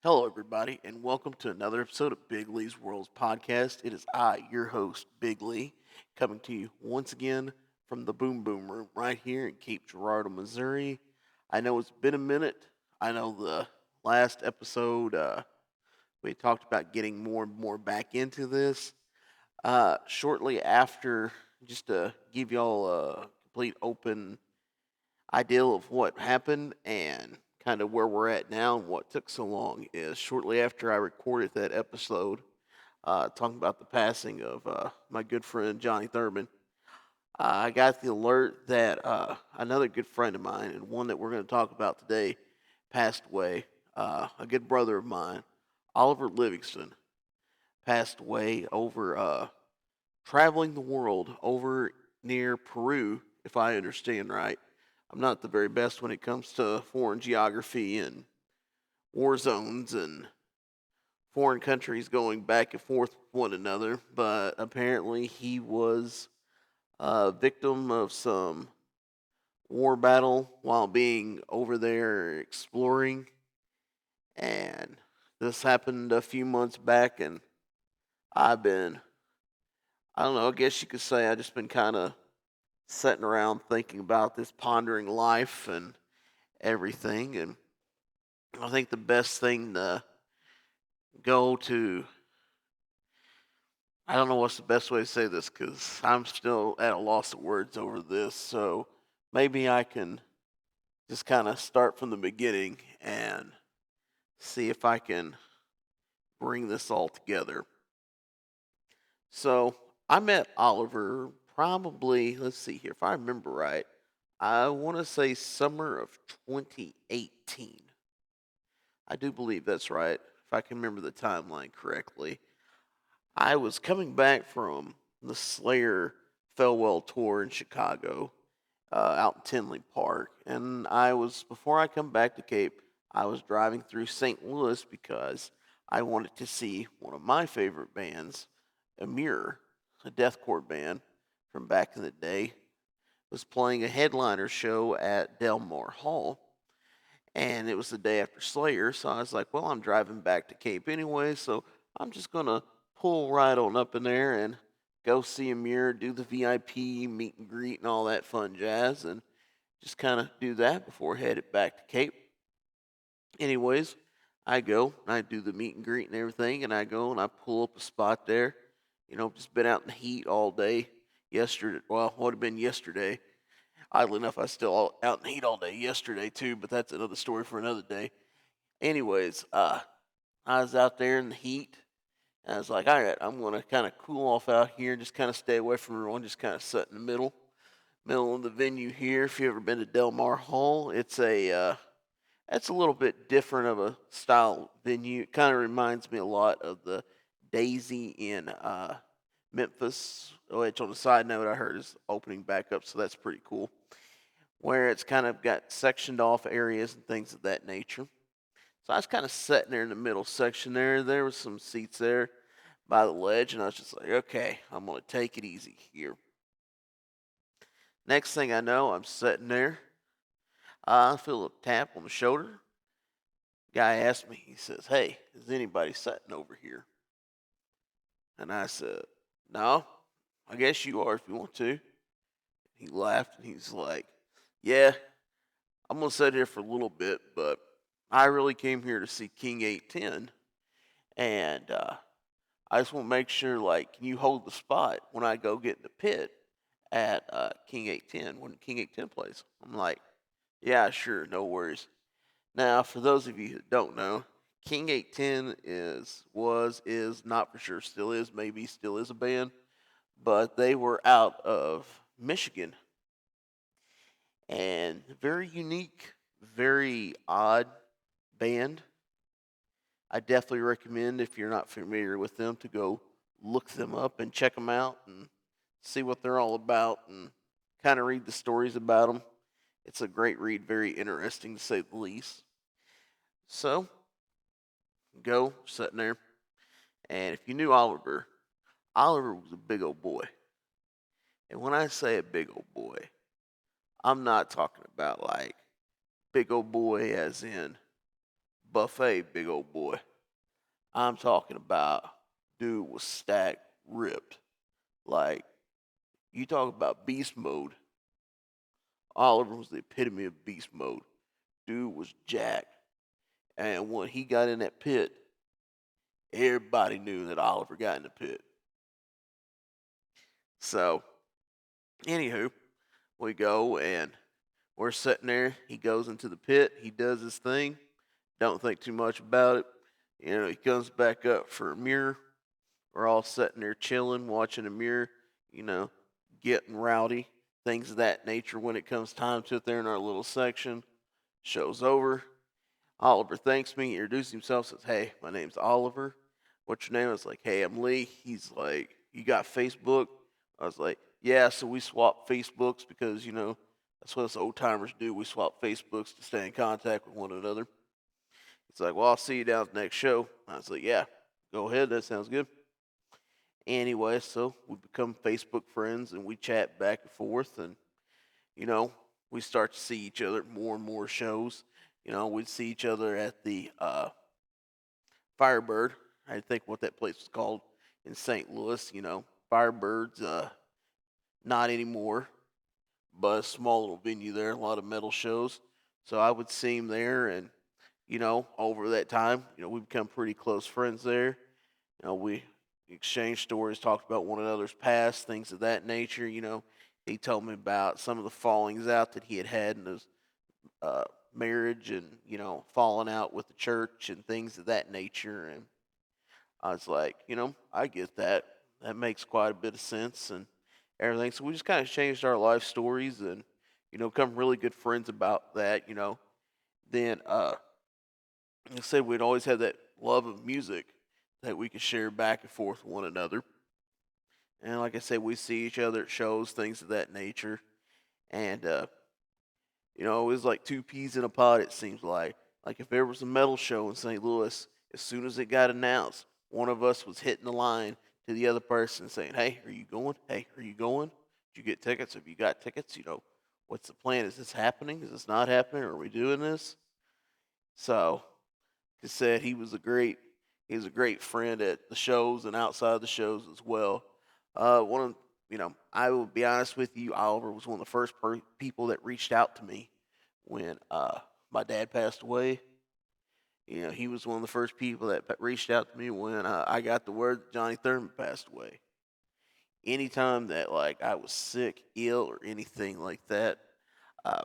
Hello, everybody, and welcome to another episode of Big Lee's Worlds podcast. It is I, your host, Big Lee, coming to you once again from the Boom Boom Room right here in Cape Girardeau, Missouri. I know it's been a minute. I know the last episode we talked about getting more and more back into this. Shortly after, just to give y'all a complete open idea of what happened and kind of where we're at now and what took so long is shortly after I recorded that episode, talking about the passing of my good friend Johnny Thurman. I got the alert that another good friend of mine and one that we're going to talk about today passed away. A good brother of mine, Oliver Livingston, passed away over traveling the world over near Peru, if I understand right. I'm not the very best when it comes to foreign geography and war zones and foreign countries going back and forth with one another, but apparently he was a victim of some war battle while being over there exploring. And this happened a few months back, and I've been, I don't know, I guess you could say I just been kind of sitting around thinking about this, pondering life and everything. And I think the best thing to go to, I don't know what's the best way to say this because I'm still at a loss of words over this. So maybe I can just kind of start from the beginning and see if I can bring this all together. So I met Oliver probably, let's see here, if I remember right, I want to say summer of 2018. I do believe that's right, if I can remember the timeline correctly. I was coming back from the Slayer farewell tour in Chicago, out in Tinley Park, and before I come back to Cape, I was driving through St. Louis because I wanted to see one of my favorite bands, Amir, a deathcore band from back in the day, was playing a headliner show at Delmar Hall. And it was the day after Slayer, so I was like, well, I'm driving back to Cape anyway, so I'm just gonna pull right on up in there and go see Amir, do the VIP meet and greet and all that fun jazz, and just kind of do that before headed back to Cape. Anyways, I go and I do the meet and greet and everything, and I go and I pull up a spot there. Just been out in the heat all day yesterday. Well, would have been yesterday. Oddly enough, I was still out in the heat all day yesterday too, but that's another story for another day. Anyways, I was out there in the heat, and I was like, all right, I'm gonna kind of cool off out here, just kind of stay away from everyone, just kind of sit in the middle of the venue here. If you've ever been to Del Mar Hall, it's a little bit different of a style venue. It kind of reminds me a lot of the Daisy in Memphis, which on a side note I heard is opening back up, so that's pretty cool. Where it's kind of got sectioned off areas and things of that nature. So I was kind of sitting there in the middle section there. There was some seats there by the ledge, and I was just like, okay, I'm going to take it easy here. Next thing I know, I'm sitting there. I feel a tap on the shoulder. Guy asked me, he says, hey, is anybody sitting over here? And I said, no, I guess you are if you want to. He laughed and he's like, yeah, I'm going to sit here for a little bit, but I really came here to see King 810. And I just want to make sure, like, can you hold the spot when I go get in the pit at King 810 when King 810 plays? I'm like, yeah, sure, no worries. Now, for those of you that don't know, King 810 is not for sure, still is, maybe still is a band, but they were out of Michigan. And very unique, very odd band. I definitely recommend, if you're not familiar with them, to go look them up and check them out and see what they're all about and kind of read the stories about them. It's a great read, very interesting to say the least. So, go sitting there. And if you knew Oliver, Oliver was a big old boy. And when I say a big old boy, I'm not talking about like big old boy as in buffet, big old boy. I'm talking about dude was stacked, ripped. Like you talk about beast mode. Oliver was the epitome of beast mode. Dude was jacked, and when he got in that pit, everybody knew that Oliver got in the pit. So, anywho, we go and we're sitting there. He goes into the pit. He does his thing. Don't think too much about it. He comes back up for a mirror. We're all sitting there chilling, watching a mirror, you know, getting rowdy, things of that nature when it comes time to it there in our little section. Show's over. Oliver thanks me, introduces himself, says, "Hey, my name's Oliver. What's your name?" I was like, "Hey, I'm Lee." He's like, "You got Facebook?" I was like, "Yeah." So we swapped Facebooks because, that's what us old timers do. We swap Facebooks to stay in contact with one another. He's like, "Well, I'll see you down at the next show." I was like, "Yeah, go ahead. That sounds good." Anyway, so we become Facebook friends and we chat back and forth, and you know, we start to see each other at more and more shows. We'd see each other at the Firebird. I think what that place was called in St. Louis. Firebird's not anymore, but a small little venue there, a lot of metal shows. So I would see him there, and over that time, we become pretty close friends there. We exchanged stories, talked about one another's past, things of that nature. He told me about some of the fallings out that he had had in his uh, marriage, and falling out with the church and things of that nature. And I was like, I get that. That makes quite a bit of sense and everything. So we just kind of changed our life stories and become really good friends about that. Then like I said, we'd always had that love of music that we could share back and forth with one another. And like I said, we see each other at shows, things of that nature. And it was like two peas in a pod. It seems like if there was a metal show in St. Louis, as soon as it got announced, one of us was hitting the line to the other person saying, "Hey, are you going? Hey, are you going? Did you get tickets? Have you got tickets? What's the plan? Is this happening? Is this not happening? Are we doing this?" So he said he was a great friend at the shows and outside the shows as well. One of I will be honest with you, Oliver was one of the first people that reached out to me when my dad passed away. He was one of the first people that reached out to me when I got the word that Johnny Thurman passed away. Anytime that like I was sick, ill, or anything like that, uh,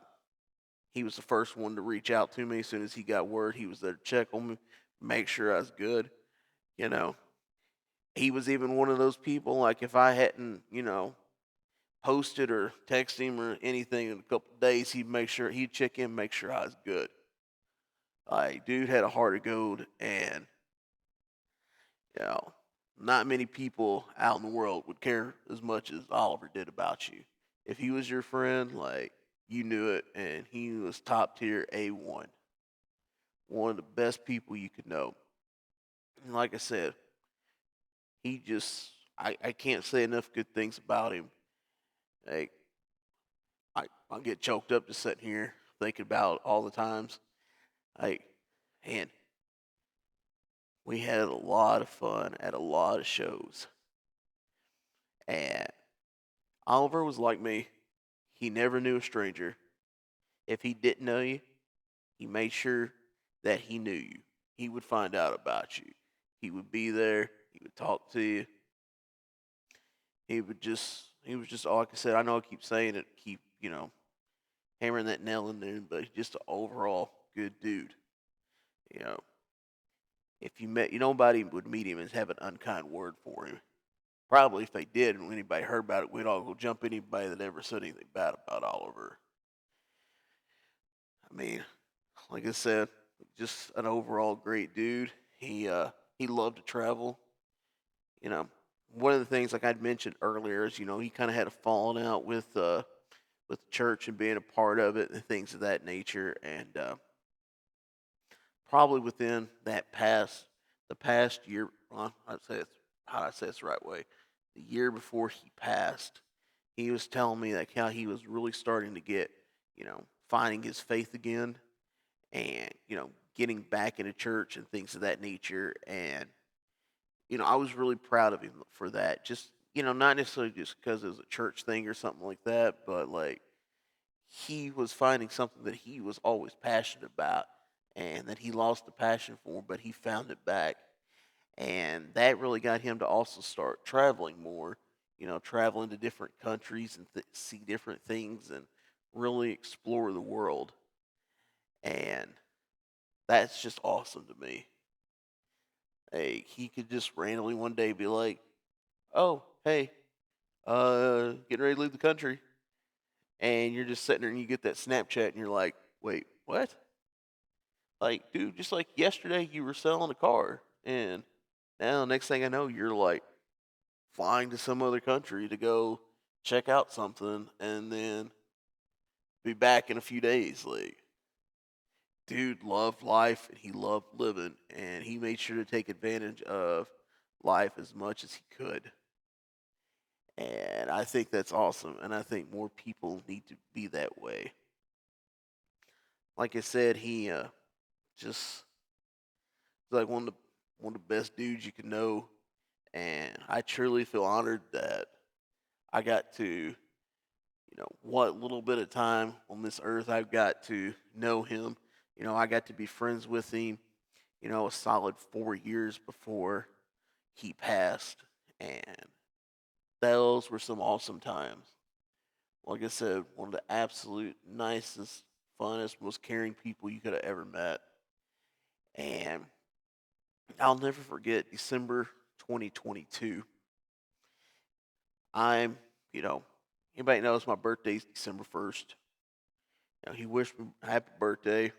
he was the first one to reach out to me. As soon as he got word, he was there to check on me, make sure I was good. You know, he was even one of those people. Like if I hadn't, posted or texted him or anything in a couple of days, he'd make sure he'd check in, make sure I was good. Like, dude had a heart of gold, and you know, not many people out in the world would care as much as Oliver did about you. If he was your friend, like you knew it, and he was top tier A1, one of the best people you could know. And like I said, he just I can't say enough good things about him. Like I get choked up just sitting here thinking about all the times. Like, man, we had a lot of fun at a lot of shows. And Oliver was like me. He never knew a stranger. If he didn't know you, he made sure that he knew you. He would find out about you. He would be there. He would talk to you. He was just, like I said, I know I keep saying it, keep, hammering that nail in there, but he's just an overall good dude. You know, if you met, nobody would meet him and have an unkind word for him. Probably if they did and anybody heard about it, we'd all go jump anybody that ever said anything bad about Oliver. I mean, like I said, just an overall great dude. He loved to travel. You know, one of the things like I'd mentioned earlier is he kind of had a falling out with the church and being a part of it and things of that nature, and probably within the past year, well, I'd say it's how I say it's the right way. The year before he passed, he was telling me that how he was really starting to get, finding his faith again, and getting back into church and things of that nature. And I was really proud of him for that. Just not necessarily just because it was a church thing or something like that, but like he was finding something that he was always passionate about, and that he lost the passion for, but he found it back. And that really got him to also start traveling more, traveling to different countries and see different things and really explore the world. And that's just awesome to me. Hey, he could just randomly one day be like, "Oh, hey, getting ready to leave the country," and you're just sitting there and you get that Snapchat and you're like, "Wait, what?" Like, dude, just like yesterday you were selling a car, and now next thing I know you're like flying to some other country to go check out something and then be back in a few days. Like, dude loved life and he loved living, and he made sure to take advantage of life as much as he could. And I think that's awesome, and I think more people need to be that way. Like I said, he just like one of the best dudes you can know, and I truly feel honored that I got to, what little bit of time on this earth I've got to know him. I got to be friends with him, a solid 4 years before he passed, and those were some awesome times. Like I said, one of the absolute nicest, funnest, most caring people you could have ever met. And I'll never forget December 2022. I'm, you know, anybody knows my birthday's December 1st. He wished me happy birthday,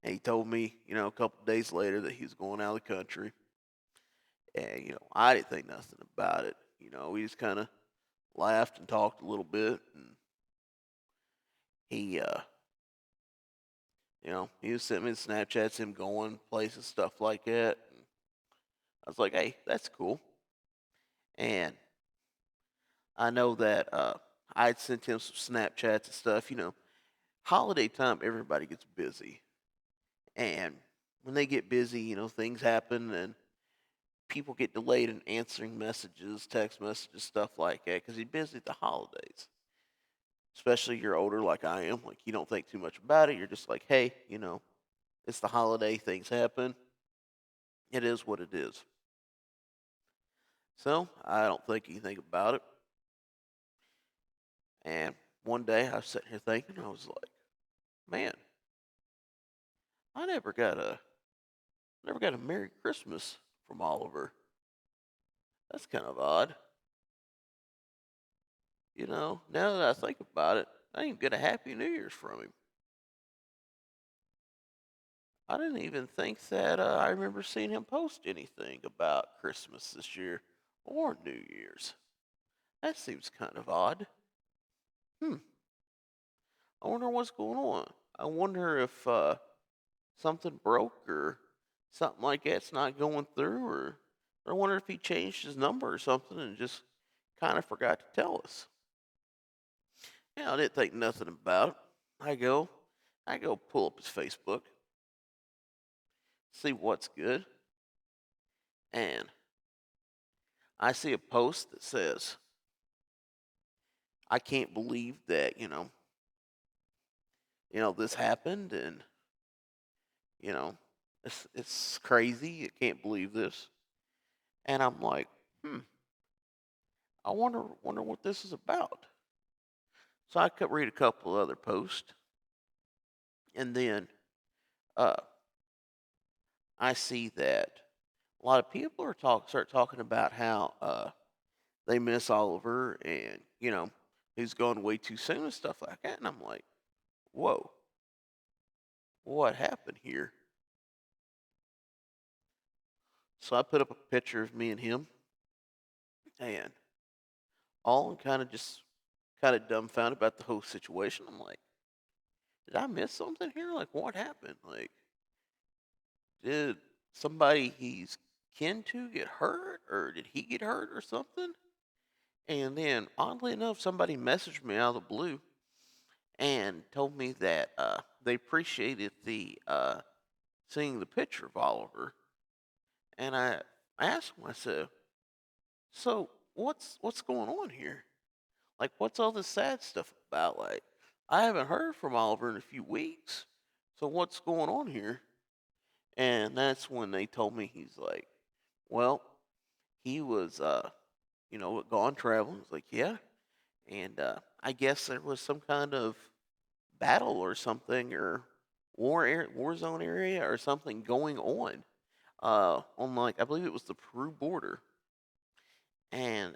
and he told me, a couple of days later that he was going out of the country. And, I didn't think nothing about it. We just kind of laughed and talked a little bit, and he, he was sending me Snapchats, him going places, stuff like that. And I was like, hey, that's cool. And I know that I'd sent him some Snapchats and stuff. Holiday time, everybody gets busy. And when they get busy, things happen and people get delayed in answering messages, text messages, stuff like that, because you're busy at the holidays. Especially you're older like I am. Like, you don't think too much about it. You're just like, hey, it's the holiday, things happen. It is what it is. So I don't think anything about it. And one day I was sitting here thinking, I was like, man, I never got a Merry Christmas from Oliver. That's kind of odd. Now that I think about it, I didn't get a Happy New Year's from him. I didn't even think that I remember seeing him post anything about Christmas this year or New Year's. That seems kind of odd. Hmm. I wonder what's going on. I wonder if something broke or something like that's not going through, or I wonder if he changed his number or something and just kind of forgot to tell us. Yeah, I didn't think nothing about it. I go, I go pull up his Facebook, see what's good, and I see a post that says, "I can't believe that this happened, and you know, it's crazy. I can't believe this." And I'm like, hmm, I wonder what this is about. So I could read a couple other posts, and then uh, I see that a lot of people start talking about how they miss Oliver, and he's gone way too soon and stuff like that. And I'm like, whoa, what happened here? So I put up a picture of me and him, and all kind of dumbfounded about the whole situation. I'm like, did I miss something here? Like, what happened? Like, did somebody he's kin to get hurt, or did he get hurt or something? And then, oddly enough, somebody messaged me out of the blue and told me that they appreciated the seeing the picture of Oliver, and I asked him. I said, "So what's going on here? Like, what's all this sad stuff about? Like, I haven't heard from Oliver in a few weeks. So what's going on here?" And that's when they told me he's like, "Well, he was gone traveling." I was like, "Yeah." And I guess there was some kind of battle or something, or war zone area or something going on, like, I believe it was the Peru border. And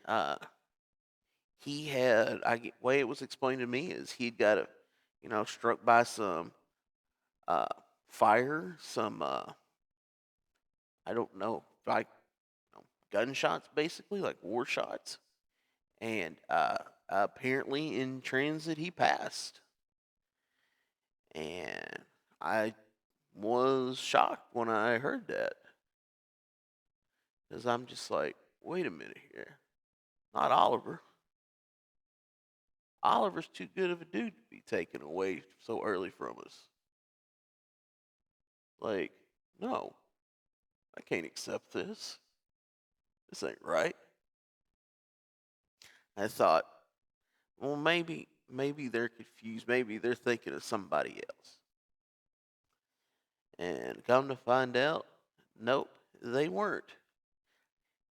he had way it was explained to me is he'd got struck by some uh fire, some I don't know, like, gunshots, basically like war shots. And apparently in transit he passed. And I was shocked when I heard that, because I'm just like, wait a minute here, not Oliver. Oliver's too good of a dude to be taken away so early from us. Like, no, I can't accept this. This ain't right. I thought, well, maybe they're confused. Maybe they're thinking of somebody else. And come to find out, nope, they weren't.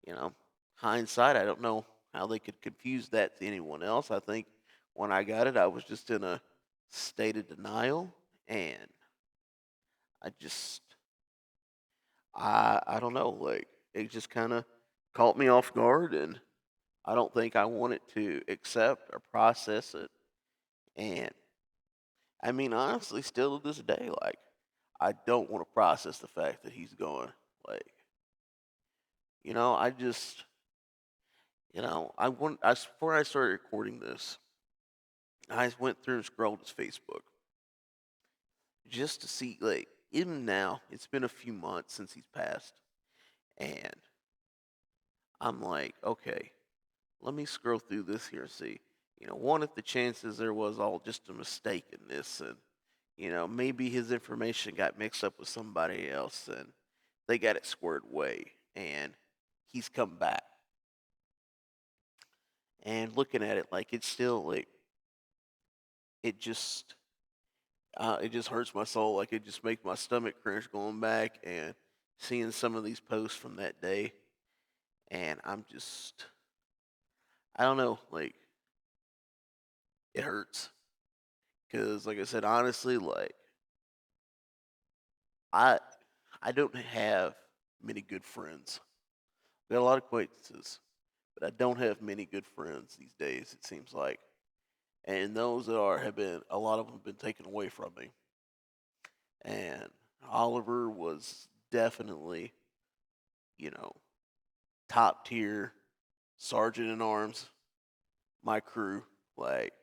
You know, hindsight, I don't know how they could confuse that to anyone else. I think when I got it, I was just in a state of denial, and I just, I don't know, like, it just kind of caught me off guard, and I don't think I wanted to accept or process it. And I mean, honestly, still to this day, like, I don't want to process the fact that he's gone. Like, I just, before I started recording this, I went through and scrolled his Facebook just to see, like, even now, it's been a few months since he's passed. And I'm like, okay, let me scroll through this here and see. One, if the chances there was all just a mistake in this, and maybe his information got mixed up with somebody else, and they got it squared away, and he's come back. And looking at it, like, it's still like, it just it just hurts my soul. Like, it just makes my stomach cringe going back and seeing some of these posts from that day. And I'm just, I don't know, like, it hurts. Because, like I said, honestly, like, I I don't have many good friends. I got a lot of acquaintances, but I don't have many good friends these days, it seems like. And those that are have been, a lot of them have been taken away from me. And Oliver was definitely, you know, top tier sergeant in arms, my crew. Like,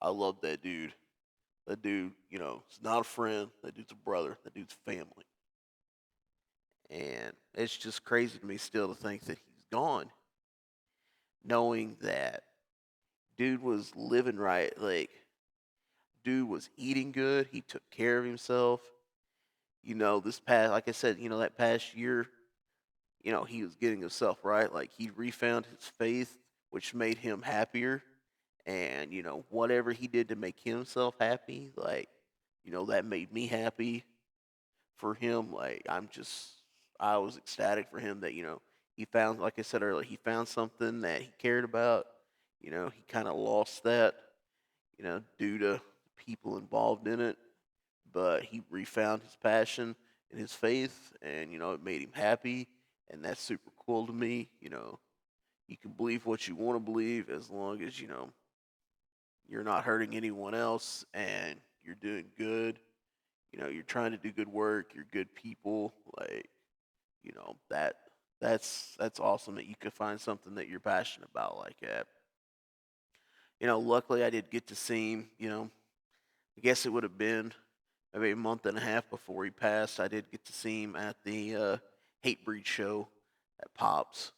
I love that dude. That dude, is not a friend. That dude's a brother. That dude's family. And it's just crazy to me still to think that he's gone, knowing that dude was living right. Like, dude was eating good. He took care of himself. This past, like I said, that past year, he was getting himself right. Like, he refound his faith, which made him happier. And, whatever he did to make himself happy, like, that made me happy for him. Like, I was ecstatic for him that, he found, like I said earlier, he found something that he cared about. He kind of lost that, due to people involved in it, but he refound his passion and his faith, and, it made him happy. And that's super cool to me. You can believe what you want to believe as long as, you're not hurting anyone else and you're doing good. You're trying to do good work, you're good people. Like, that's awesome that you could find something that you're passionate about like that. Luckily I did get to see him. I guess it would have been maybe a month and a half before he passed. I did get to see him at the Hate Breed show at Pops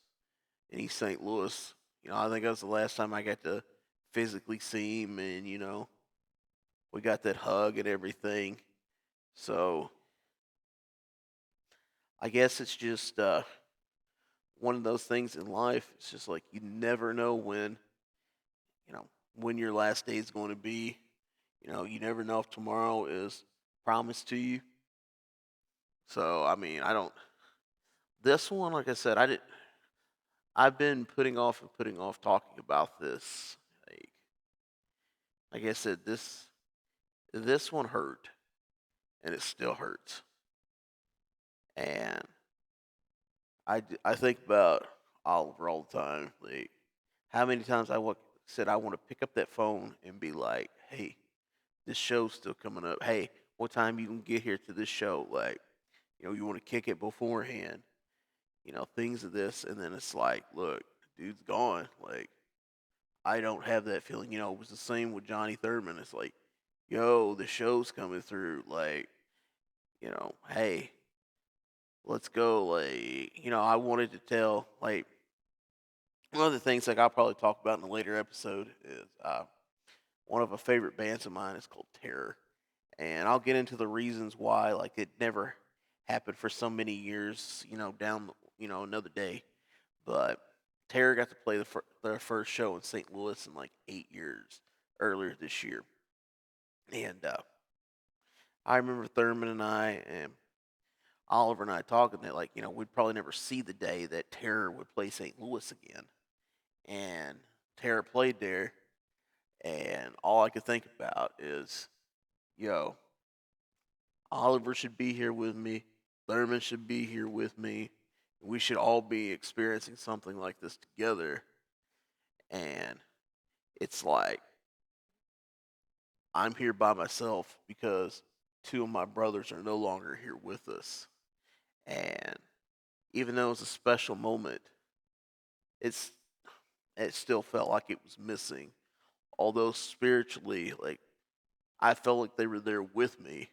in East St. Louis. I think that was the last time I got to physically see him, and we got that hug and everything. So I guess it's just one of those things in life. It's just like you never know you know, when your last day is going to be. You never know if tomorrow is promised to you. So, I mean, I don't. This one, like I said, I did. I've been putting off and putting off talking about this. Like, like I said, this one hurt, and it still hurts. And I think about Oliver all the time. Like, how many times said I want to pick up that phone and be like, "Hey, this show's still coming up. Hey, what time you can get here to this show? Like, you want to kick it beforehand. Things of this." And then it's like, look, dude's gone. Like, I don't have that feeling. It was the same with Johnny Thurman. It's like, yo, the show's coming through. Like, hey, let's go. Like, I wanted to tell, like, one of the things like I'll probably talk about in a later episode is one of a favorite bands of mine is called Terror, and I'll get into the reasons why like it never happened for so many years. Down another day, but Terror got to play their first show in St. Louis in like 8 years earlier this year, and I remember Thurman and I and Oliver and I talking that like we'd probably never see the day that Terror would play St. Louis again, and Terror played there, and all I could think about is, yo, Oliver should be here with me, Thurman should be here with me. We should all be experiencing something like this together. And it's like I'm here by myself because two of my brothers are no longer here with us. And even though it was a special moment, it's it still felt like it was missing. Although spiritually, like I felt like they were there with me,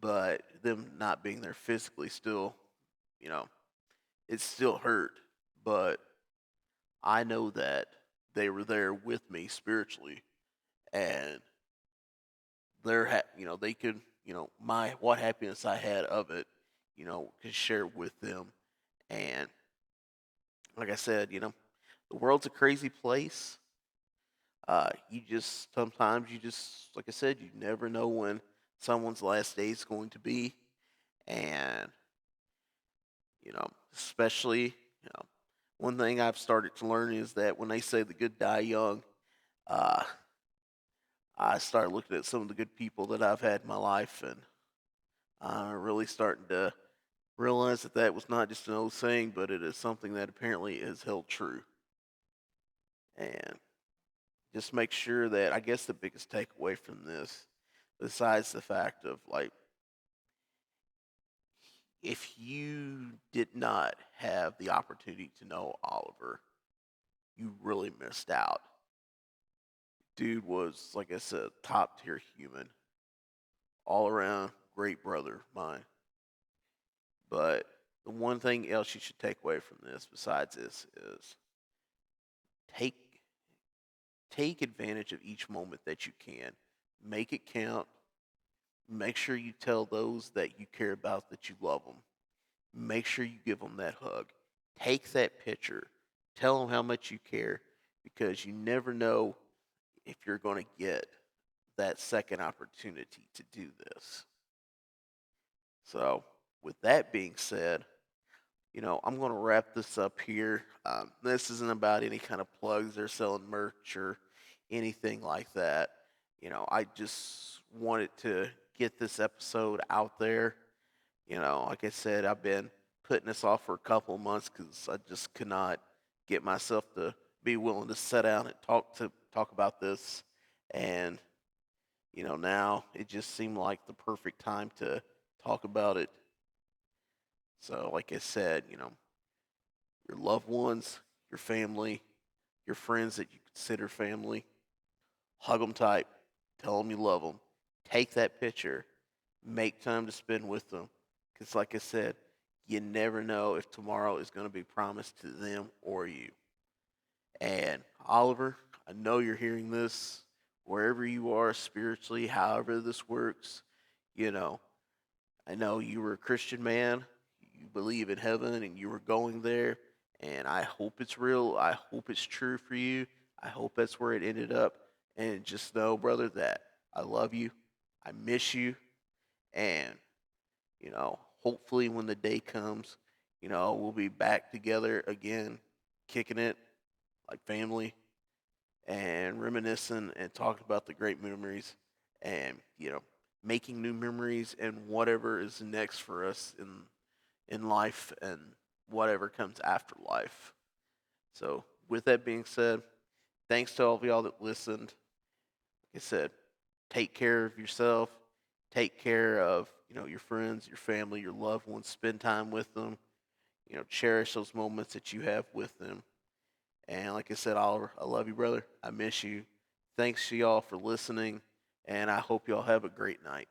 but them not being there physically still, you know, it still hurt. But I know that they were there with me spiritually, and they could, my what happiness I had of it, could share with them. And like I said, the world's a crazy place. You just like I said, you never know when someone's last day is going to be, and especially, one thing I've started to learn is that when they say the good die young, uh, I started looking at some of the good people that I've had in my life, and I'm really starting to realize that that was not just an old saying, but it is something that apparently is held true. And just make sure that I guess the biggest takeaway from this, besides the fact of like, if you did not have the opportunity to know Oliver, you really missed out. Dude was, like I said, top tier human, all around great brother of mine. But the one thing else you should take away from this, besides this, is take take advantage of each moment that you can. Make it count. Make sure you tell those that you care about that you love them. Make sure you give them that hug. Take that picture. Tell them how much you care, because you never know if you're going to get that second opportunity to do this. So, with that being said, I'm going to wrap this up here. This isn't about any kind of plugs or selling merch or anything like that. I just wanted to get this episode out there. Like I said, I've been putting this off for a couple of months because I just could not get myself to be willing to sit down and talk about this. And now it just seemed like the perfect time to talk about it. So, like I said, your loved ones, your family, your friends that you consider family, hug them tight, tell them you love them, take that picture, make time to spend with them. Because, like I said, you never know if tomorrow is going to be promised to them or you. And Oliver, I know you're hearing this wherever you are spiritually, however this works. You know, I know you were a Christian man. you believe in heaven and you were going there. And I hope it's real. I hope it's true for you. I hope that's where it ended up. And just know, brother, that I love you. I miss you. And, hopefully when the day comes, we'll be back together again, kicking it like family and reminiscing and talking about the great memories and, making new memories and whatever is next for us in life and whatever comes after life. So, with that being said, thanks to all of y'all that listened. Like I said, take care of yourself, take care of your friends, your family, your loved ones. Spend time with them. Cherish those moments that you have with them. And like I said, Oliver, I love you, brother. I miss you. Thanks to y'all for listening, and I hope y'all have a great night.